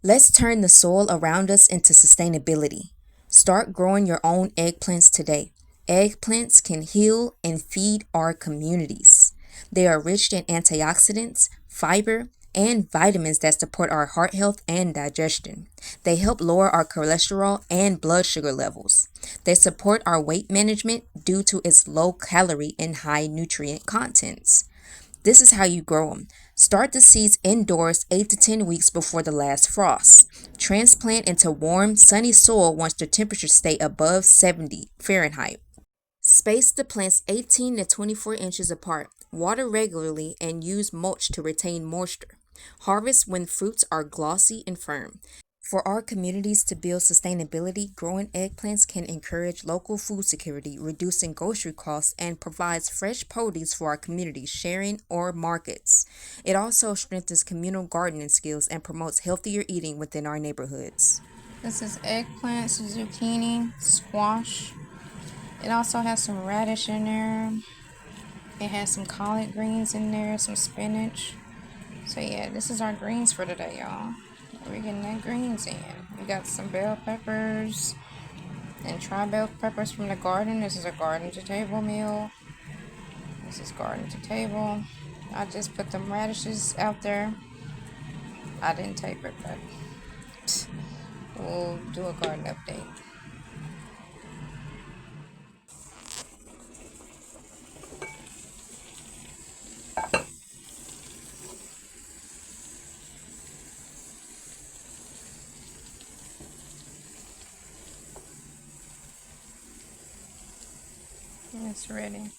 Let's turn the soil around us into sustainability. Start growing your own eggplants today. Eggplants can heal and feed our communities. They are rich in antioxidants, fiber, and vitamins that support our heart health and digestion. They help lower our cholesterol and blood sugar levels. They support our weight management due to its low calorie and high nutrient contents. This is how you grow them. Start the seeds indoors 8 to 10 weeks before the last frost. Transplant into warm, sunny soil once the temperatures stay above 70 Fahrenheit. Space the plants 18 to 24 inches apart. Water regularly and use mulch to retain moisture. Harvest when fruits are glossy and firm. For our communities to build sustainability, growing eggplants can encourage local food security, reducing grocery costs, and provides fresh produce for our communities, sharing or markets. It also strengthens communal gardening skills and promotes healthier eating within our neighborhoods. This is eggplants, zucchini, squash. It also has some radish in there. It has some collard greens in there, some spinach. So yeah, this is our greens for today, y'all. We're getting that greens in. We got some bell peppers and tri-bell peppers from the garden. This is a garden to table meal. This is garden to table. I just put them radishes out there. I didn't tape it, but we'll do a garden update. It's ready.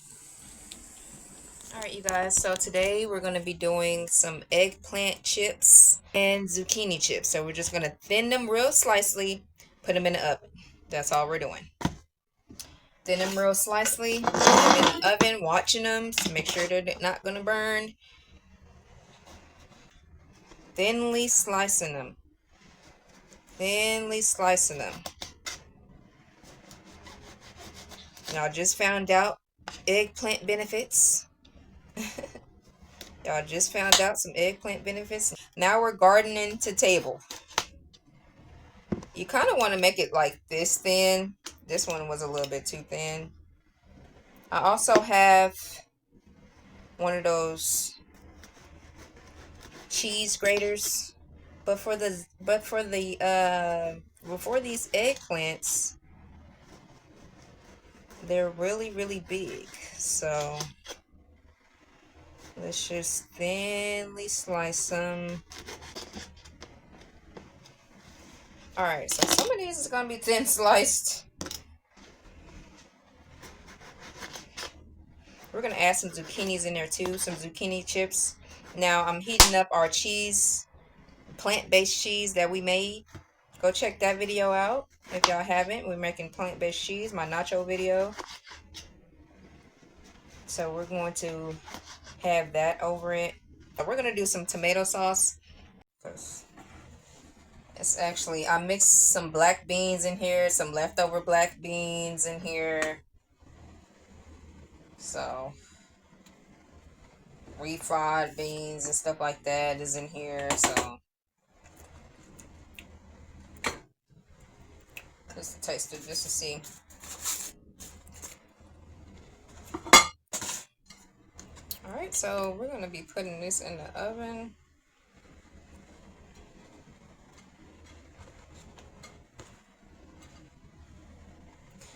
Alright, you guys, so today we're going to be doing some eggplant chips and zucchini chips. So we're just going to thin them real slicely, put them in the oven. That's all we're doing. Thin them real slicely, put them in the oven, watching them to make sure they're not going to burn. Thinly slicing them. Thinly slicing them. Y'all just found out eggplant benefits. Y'all just found out some eggplant benefits. Now we're gardening to table. You kind of want to make it like this thin. This one was a little bit too thin. I also have one of those cheese graters, but for these eggplants, they're really big. So let's just thinly slice them. Alright, so some of these is going to be thin sliced. We're going to add some zucchinis in there too, some zucchini chips. Now I'm heating up our cheese, plant-based cheese that we made. Go check that video out if y'all haven't. We're making plant-based cheese, my nacho video. So we're going to have that over it. But we're going to do some tomato sauce. It's actually, I mixed some black beans in here, some leftover black beans in here. So, refried beans and stuff like that is in here. So, just to taste it, just to see. Alright, so we're going to be putting this in the oven.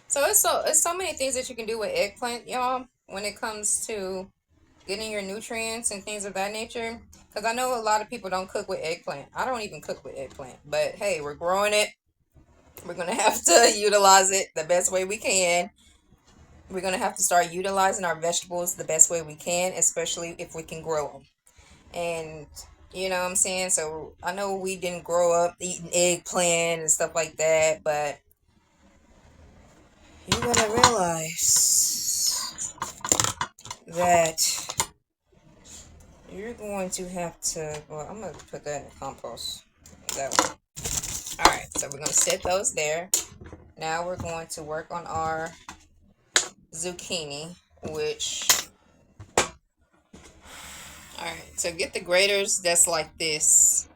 So it's so many things that you can do with eggplant, y'all, when it comes to getting your nutrients and things of that nature. Because I know a lot of people don't cook with eggplant. I don't even cook with eggplant. But hey, we're growing it. We're going to have to utilize it the best way we can. We're going to have to start utilizing our vegetables the best way we can, especially if we can grow them. And you know what I'm saying? So I know we didn't grow up eating eggplant and stuff like that, but you gotta realize that you're going to have to, well, I'm going to put that in compost. That one. Alright, so we're going to set those there. Now we're going to work on our zucchini, which, alright, so get the graters that's like this.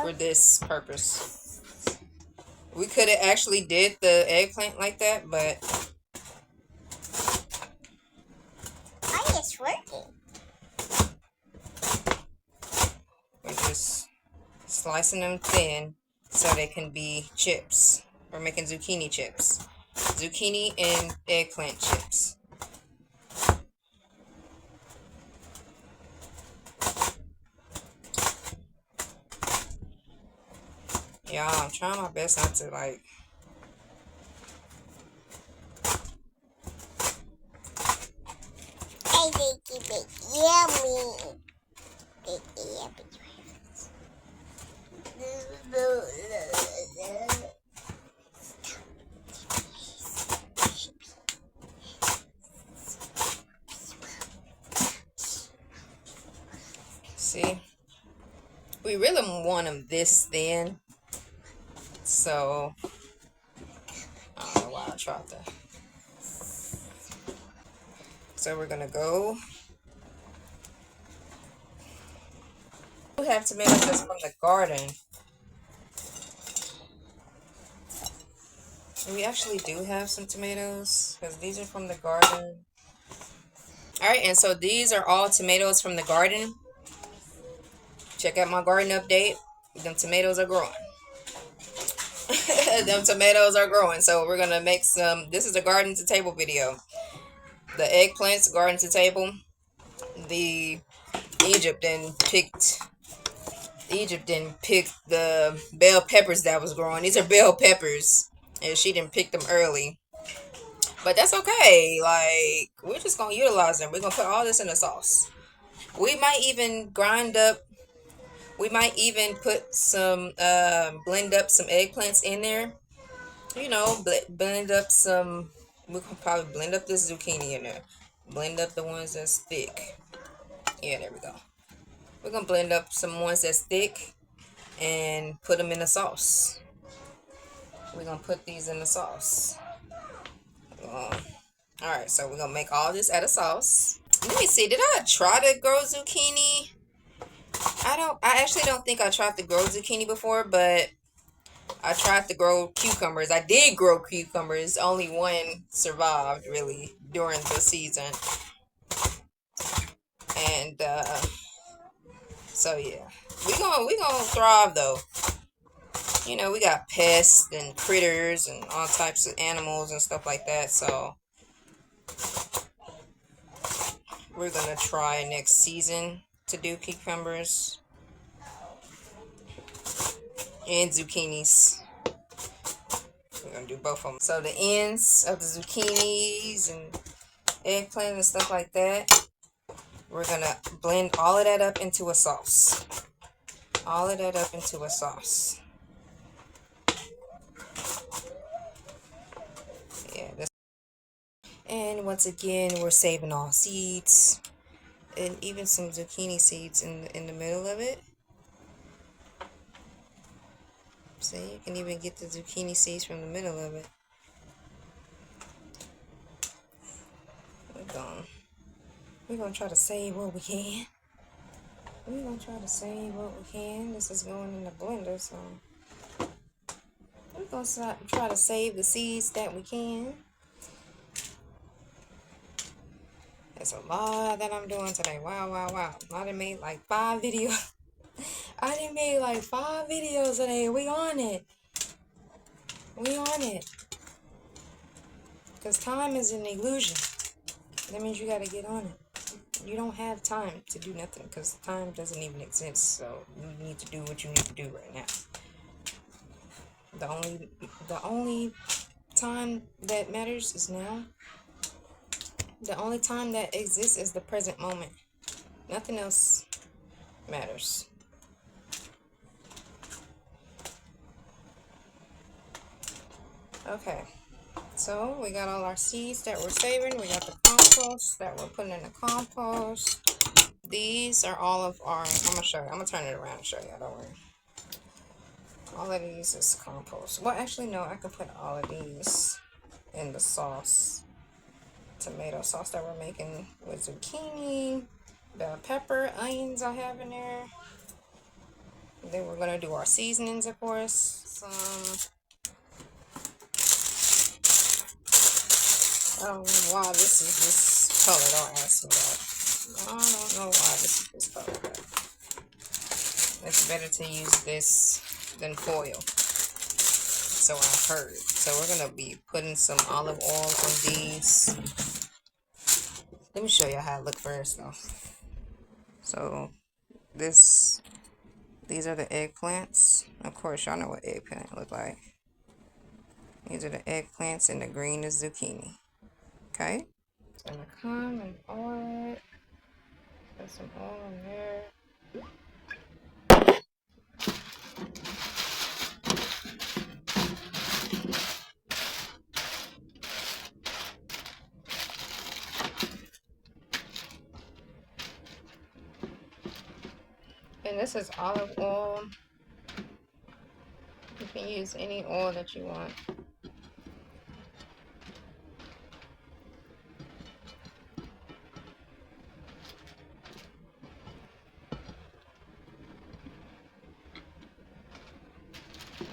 for this purpose. We could have actually did the eggplant like that, but it's working. we're just slicing them thin so they can be chips. We're making zucchini chips. Zucchini and eggplant chips. Y'all, I'm trying my best not to like. I think it's yummy. See, we really want them this thin, so I don't know why I tried that. So we're gonna go. We have tomatoes that's from the garden. And we actually do have some tomatoes because these are from the garden. Alright, and so these are all tomatoes from the garden. Check out my garden update. Them tomatoes are growing. Them tomatoes are growing. So we're going to make some. This is a garden to table video. The eggplants, garden to table. The Egypt didn't pick the bell peppers that was growing. These are bell peppers. And she didn't pick them early. But that's okay. Like, we're just going to utilize them. We're going to put all this in a sauce. We might even put some, blend up some eggplants in there. You know, blend up some, we can probably blend up this zucchini in there. Blend up the ones that's thick. Yeah, there we go. We're going to blend up some ones that's thick and put them in the sauce. We're going to put these in the sauce. Alright, so we're going to make all this out of sauce. Let me see, did I try to grow zucchini? I actually don't think I tried to grow zucchini before, but I tried to grow cucumbers. I did grow cucumbers. Only one survived, really, during the season. And, so yeah. We gonna thrive, though. You know, we got pests and critters and all types of animals and stuff like that, so we're gonna try next season to do cucumbers and zucchinis. We're gonna do both of them. So the ends of the zucchinis and eggplant and stuff like that, we're gonna blend all of that up into a sauce. All of that up into a sauce. Yeah. And once again, we're saving all seeds and even some zucchini seeds in the middle of it. See, you can even get the zucchini seeds from the middle of it. We're gonna try to save what we can. We're gonna try to save what we can. This is going in the blender, so we're gonna try to save the seeds that we can. There's a lot that I'm doing today. Wow, wow, wow. I done made like 5 videos. I done made like 5 videos today. We on it. We on it. Because time is an illusion. That means you gotta get on it. You don't have time to do nothing because time doesn't even exist. So you need to do what you need to do right now. The only time that matters is now. The only time that exists is the present moment. Nothing else matters. Okay, so we got all our seeds that we're saving. We got the compost that we're putting in the compost. These are all of our, I'm gonna show you. I'm gonna turn it around and show you. Don't worry. All of these is compost. Well, actually, no. I can put all of these in the sauce. Tomato sauce that we're making with zucchini, bell pepper, onions I have in there. Then we're gonna do our seasonings, of course. I don't know why this is this color. Don't ask me that. I don't know why this is this color. But it's better to use this than foil. So I've heard. So we're gonna be putting some olive oil on these. Let me show you how it look first, though. So these are the eggplants. Of course, y'all know what eggplant look like. These are the eggplants, and the green is zucchini. Okay. I'm gonna come and oil it. Put some oil in there. And this is olive oil. You can use any oil that you want.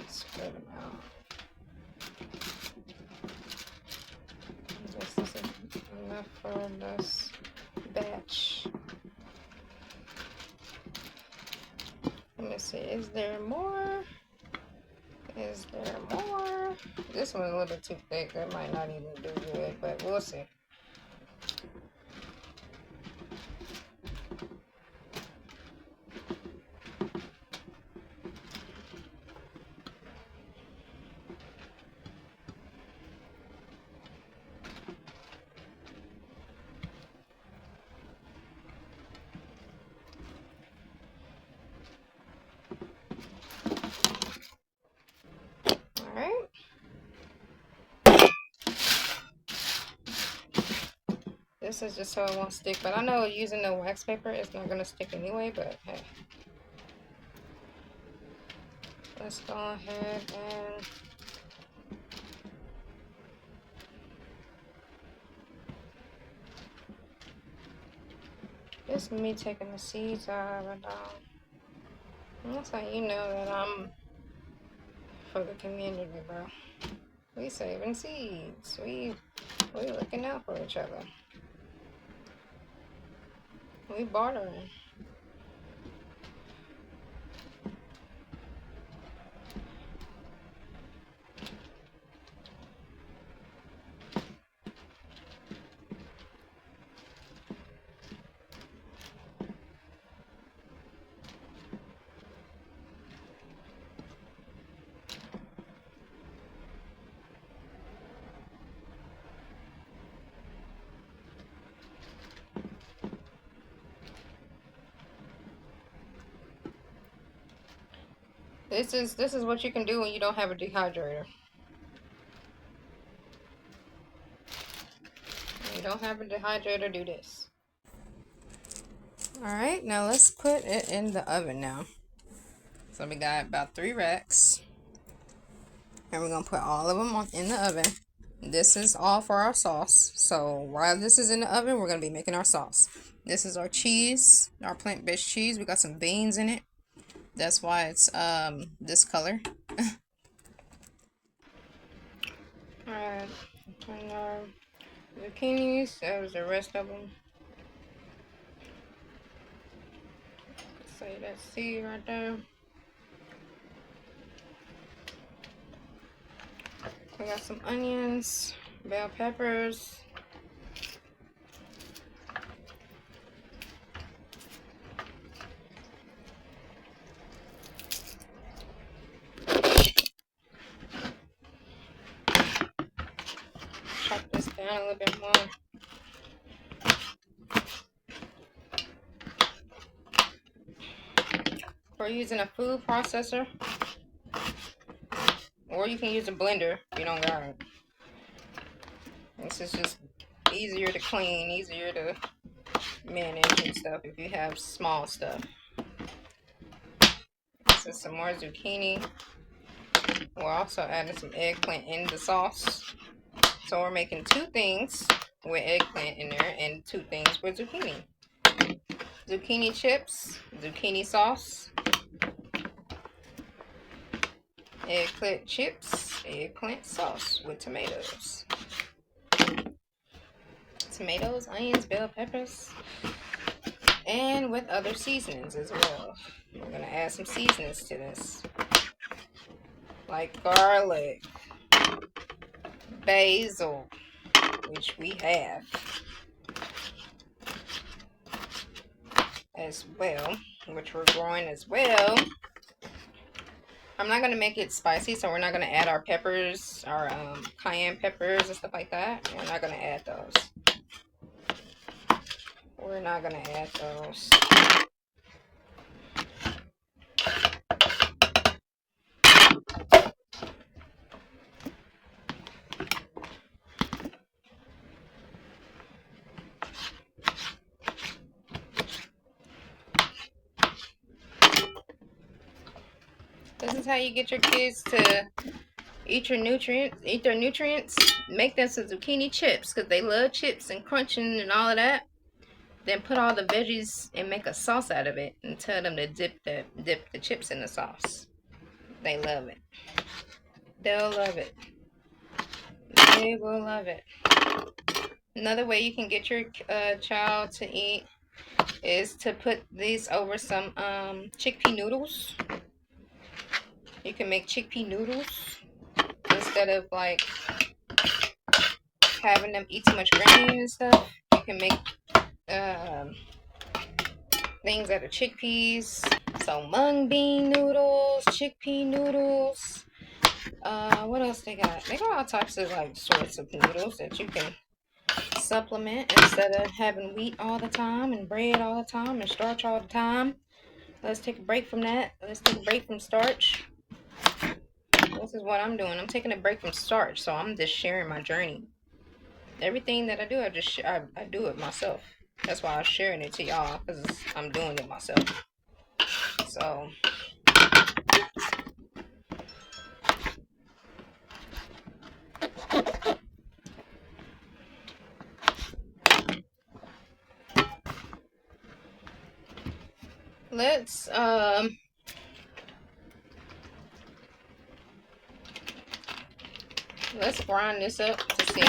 Spread them out. This is enough for this batch. Let me see. Is there more? Is there more? This one's a little bit too thick. That might not even do good, but we'll see. Alright. This is just so it won't stick, but I know using the wax paper it's not going to stick anyway, but hey. Let's go ahead and this is me taking the seeds out of it. That's how you know that I'm for the community, bro. We saving seeds. We looking out for each other. We bartering. This is what you can do when you don't have a dehydrator. When you don't have a dehydrator, do this. Alright, now let's put it in the oven now. So we got about 3 racks. And we're going to put all of them in the oven. This is all for our sauce. So while this is in the oven, we're going to be making our sauce. This is our cheese, our plant-based cheese. We got some beans in it. That's why it's this color. Alright, and our zucchinis, that was the rest of them. Say that seed right there. We got some onions, bell peppers. Chop this down a little bit more. We're using a food processor, or you can use a blender if you don't got it. This is just easier to clean, easier to manage and stuff if you have small stuff. This is some more zucchini. We're also adding some eggplant in the sauce. So we're making 2 things with eggplant in there and 2 things with zucchini. Zucchini chips, zucchini sauce. eggplant chips, eggplant sauce with tomatoes. Tomatoes, onions, bell peppers, and with other seasonings as well. We're gonna add some seasonings to this, like garlic, basil, which we have as well, which we're growing as well. I'm not gonna make it spicy, so we're not gonna add our peppers, our cayenne peppers and stuff like that. We're not gonna add those. We're not gonna add those. This is how you get your kids to eat their nutrients. Make them some zucchini chips because they love chips and crunching and all of that. Then put all the veggies and make a sauce out of it and tell them to dip the chips in the sauce. They love it. They'll love it. They will love it. Another way you can get your child to eat is to put these over some chickpea noodles. You can make chickpea noodles instead of like having them eat too much grain and stuff. You can make things out of chickpeas. So mung bean noodles, chickpea noodles. What else they got? They got all types of like sorts of noodles that you can supplement instead of having wheat all the time and bread all the time and starch all the time. Let's take a break from that. Let's take a break from starch. This is what I'm doing. I'm taking a break from starch, so I'm just sharing my journey. Everything that I do, I do it myself. That's why I'm sharing it to y'all, because I'm doing it myself. So let's grind this up to see.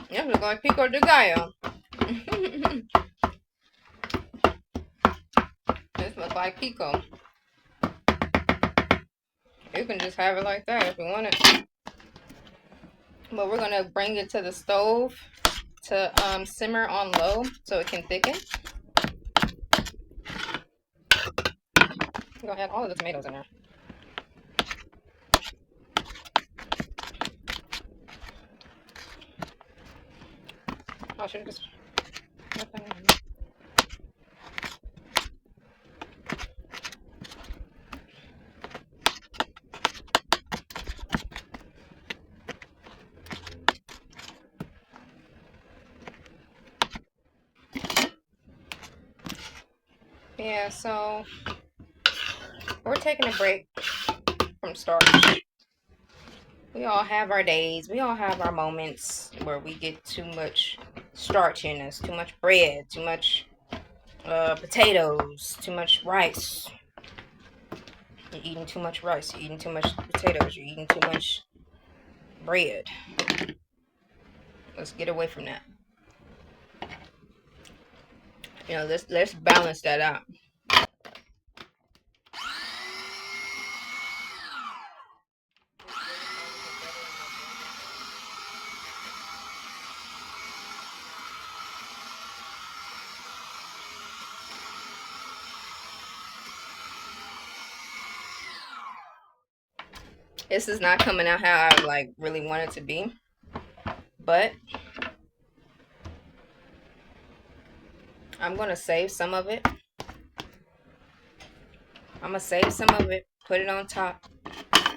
It looks like pico de gallo. This looks like pico. You can just have it like that if you want it. But we're gonna bring it to the stove to simmer on low so it can thicken. We're gonna add all of the tomatoes in there. Oh, should just. Yeah, so we're taking a break from starch. We all have our days. We all have our moments where we get too much starch in us, too much bread, too much potatoes, too much rice. You're eating too much rice. You're eating too much potatoes. You're eating too much bread. Let's get away from that. Let's balance that out. This is not coming out how I like really want it to be, but I'm gonna save some of it I'm gonna save some of it, put it on top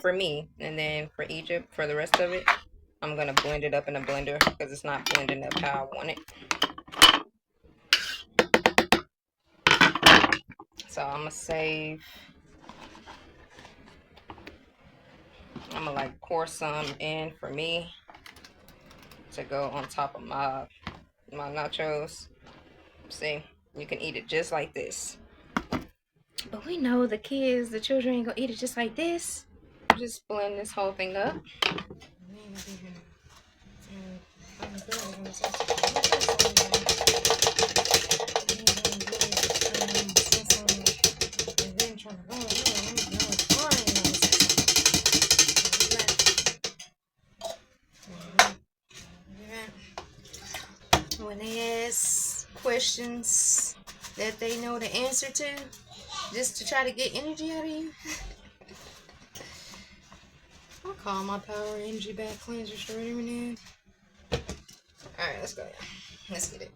for me, and then for Egypt, for the rest of it, I'm gonna blend it up in a blender because it's not blending up how I want it. So I'm gonna save. I'm gonna like pour some in for me to go on top of my nachos. See, you can eat it just like this. But we know the kids, the children ain't gonna eat it just like this. Just blend this whole thing up. When they ask questions that they know the answer to, just to try to get energy out of you. I'll call my power energy back cleanser straight every now. Alright, let's go. Let's get it.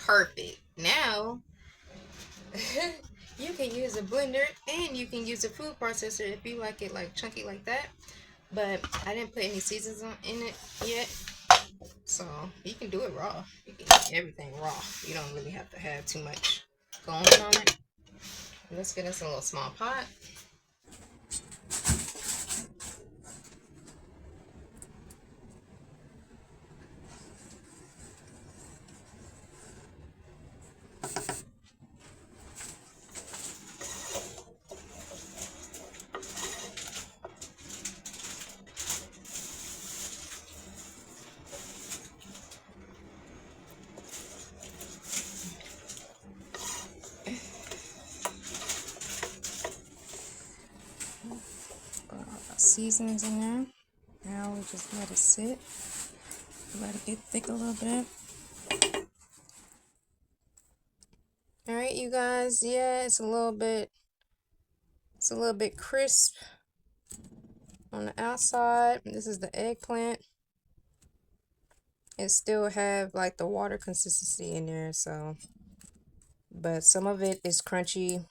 Perfect. Now you can use a blender and you can use a food processor if you like it like chunky like that. But I didn't put any seasons in it yet. So you can do it raw. You can eat everything raw. You don't really have to have too much going on it. Let's get us a little small pot. Put all our seasonings in there. Now we just let it sit. Let it get thick a little bit. Alright, you guys, yeah, it's a little bit crisp on the outside. This is the eggplant. It still have like the water consistency in there, so but some of it is crunchy,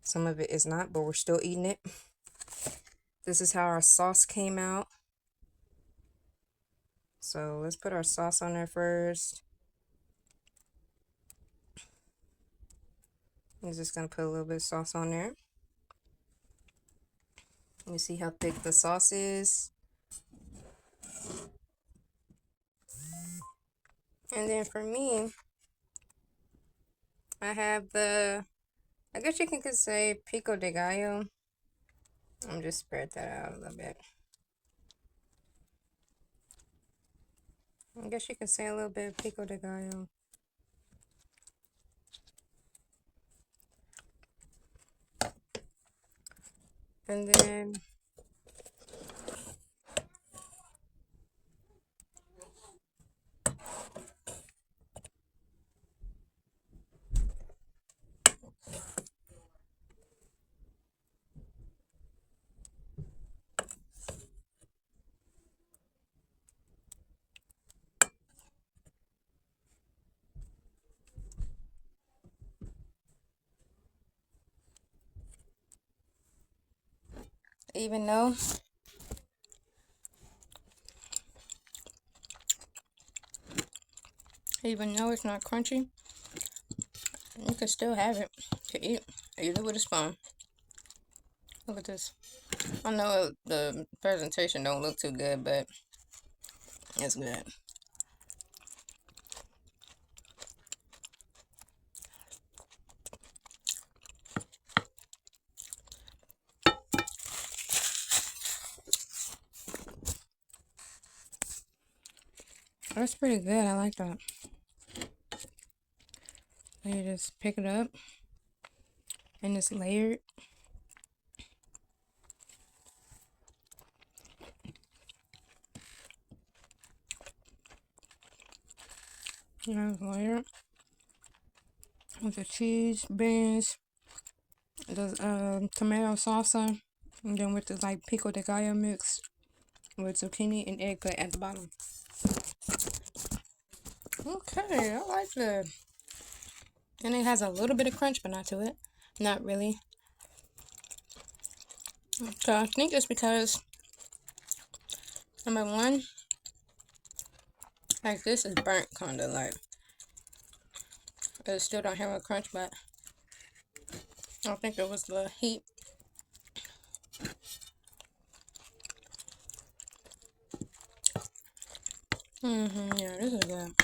some of it is not, but we're still eating it. This is how our sauce came out. So let's put our sauce on there first. I'm just gonna put a little bit of sauce on there. You see how thick the sauce is. And then for me, I have I guess you can say pico de gallo. I'm just spread that out a little bit. I guess you can say a little bit of pico de gallo. And then even though it's not crunchy, you can still have it to eat, either with a spoon. Look at this. I know the presentation don't look too good, but it's good. That's pretty good. I like that. You just pick it up and it's layered. Layer with the cheese, beans, the tomato salsa, and then with the like pico de gallo mix with zucchini and eggplant at the bottom. Okay, I like that. And it has a little bit of crunch, but not to it. Not really. So I think it's because number one, like this is burnt kind of like. It still don't have a crunch, but I think it was the heat. Yeah, this is good.